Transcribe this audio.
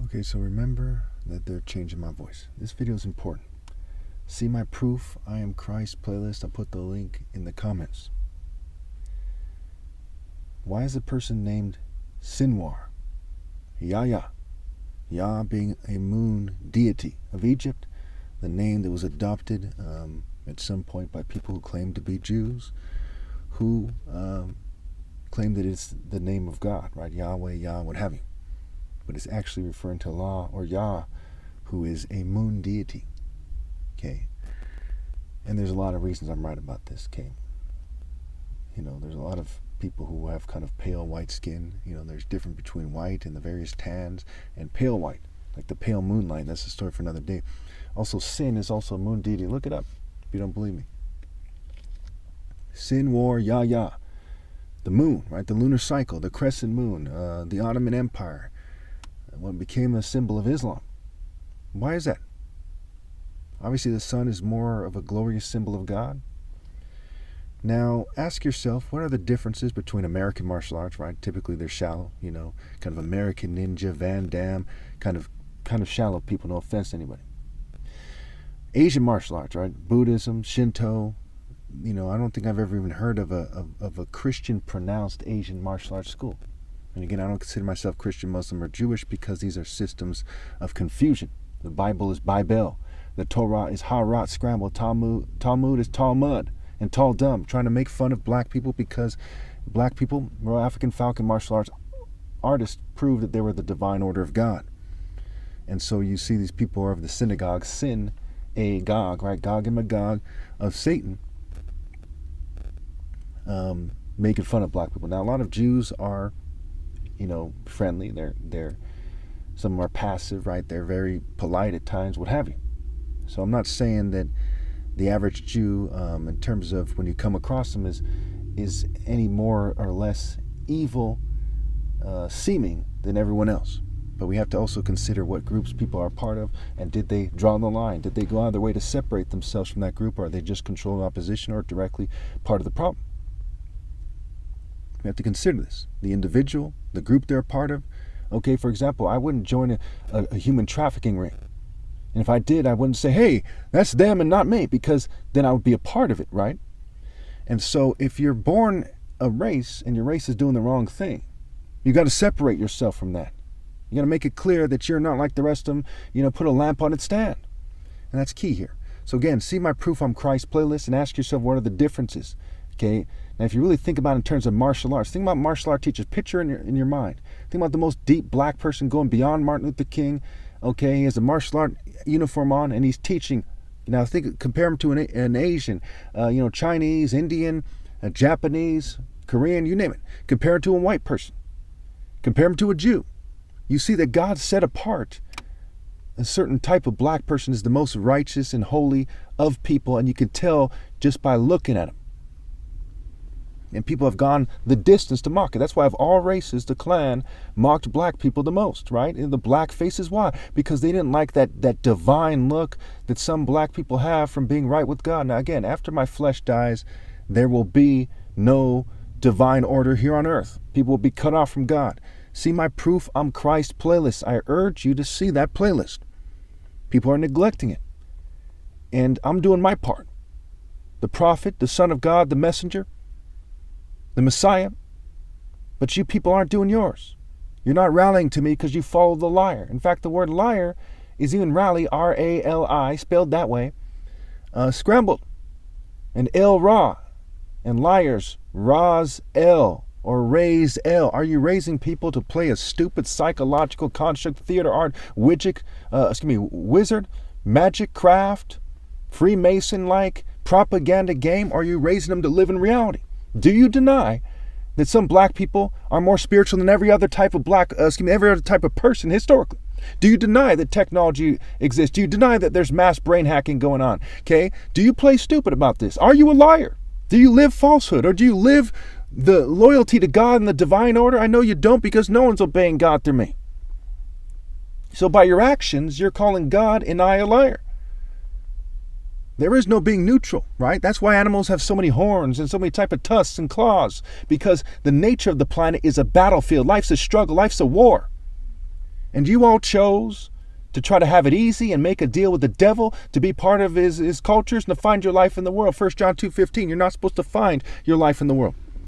Okay, so remember that they're changing my voice. This video is important. See my proof, I am Christ playlist. I'll put the link in the comments. Why is a person named Sinwar? Yah being a moon deity of Egypt, the name that was adopted at some point by people who claim to be Jews, who claim that it's the name of God, right? Yahweh, Yah, what have you. But it's actually referring to Allah or Yah, who is a moon deity. Okay. And there's a lot of reasons I'm right about this, okay? You know, there's a lot of people who have kind of pale white skin. You know, there's difference between white and the various tans and pale white, like the pale moonlight. That's a story for another day. Also, Sin is also a moon deity. Look it up if you don't believe me. Sin, war, Yah. The moon, right? The lunar cycle, the crescent moon, the Ottoman Empire, what became a symbol of Islam. Why is that? Obviously, the sun is more of a glorious symbol of God. Now, ask yourself, what are the differences between American martial arts, right? Typically, they're shallow, you know, kind of American Ninja, Van Damme, kind of shallow people, no offense to anybody. Asian martial arts, right? Buddhism, Shinto, you know, I don't think I've ever even heard of a Christian pronounced Asian martial arts school. And again, I don't consider myself Christian, Muslim, or Jewish because these are systems of confusion. The Bible is Bible. The Torah is Harat, scrambled. Talmud is Talmud and Taldum, trying to make fun of black people because black people, Royal African Falcon martial arts artists, proved that they were the divine order of God. And so you see these people of the synagogue, Gog, right? Gog and Magog of Satan, making fun of black people. Now, a lot of Jews are, you know, friendly. They're some of them are passive, right? They're very polite at times, what have you. So I'm not saying that the average Jew, in terms of when you come across them, is any more or less evil seeming than everyone else. But we have to also consider what groups people are part of, and did they draw the line? Did they go out of their way to separate themselves from that group, or are they just controlling opposition or directly part of the problem? We have to consider this. The individual, the group they're a part of. Okay, for example, I wouldn't join a human trafficking ring. And if I did, I wouldn't say, hey, that's them and not me, because then I would be a part of it, right? And so if you're born a race and your race is doing the wrong thing, you got to separate yourself from that. You got to make it clear that you're not like the rest of them, you know, put a lamp on its stand. And that's key here. So again, see my Proof I'm Christ playlist and ask yourself, what are the differences? Okay, now if you really think about it in terms of martial arts, think about martial art teachers, picture in your mind. Think about the most deep black person going beyond Martin Luther King. Okay, he has a martial art uniform on and he's teaching. Now compare him to an Asian, you know, Chinese, Indian, Japanese, Korean, you name it. Compare him to a white person. Compare him to a Jew. You see that God set apart a certain type of black person as the most righteous and holy of people, and you can tell just by looking at him. And people have gone the distance to mock it. That's why of all races, the Klan mocked black people the most, right? And the black faces, why? Because they didn't like that divine look that some black people have from being right with God. Now again, after my flesh dies, there will be no divine order here on earth. People will be cut off from God. See my Proof I'm Christ playlist. I urge you to see that playlist. People are neglecting it. And I'm doing my part. The prophet, the Son of God, the messenger, the Messiah. But you people aren't doing yours. You're not rallying to me because you follow the liar. In fact, the word liar is even rally, R-A-L-I, spelled that way, scrambled. And El-Ra, and liars, Raz-El, or raise L. Are you raising people to play a stupid psychological construct, theater art, wizard, magic craft, Freemason-like propaganda game? Or are you raising them to live in reality? Do you deny that some black people are more spiritual than every other type of every other type of person historically? Do you deny that technology exists? Do you deny that there's mass brain hacking going on? Okay? Do you play stupid about this? Are you a liar? Do you live falsehood? Or do you live the loyalty to God and the divine order? I know you don't, because no one's obeying God through me. So by your actions, you're calling God and I a liar. There is no being neutral, right? That's why animals have so many horns and so many type of tusks and claws, because the nature of the planet is a battlefield. Life's a struggle. Life's a war. And you all chose to try to have it easy and make a deal with the devil to be part of his cultures and to find your life in the world. 1 John 2:15, you're not supposed to find your life in the world.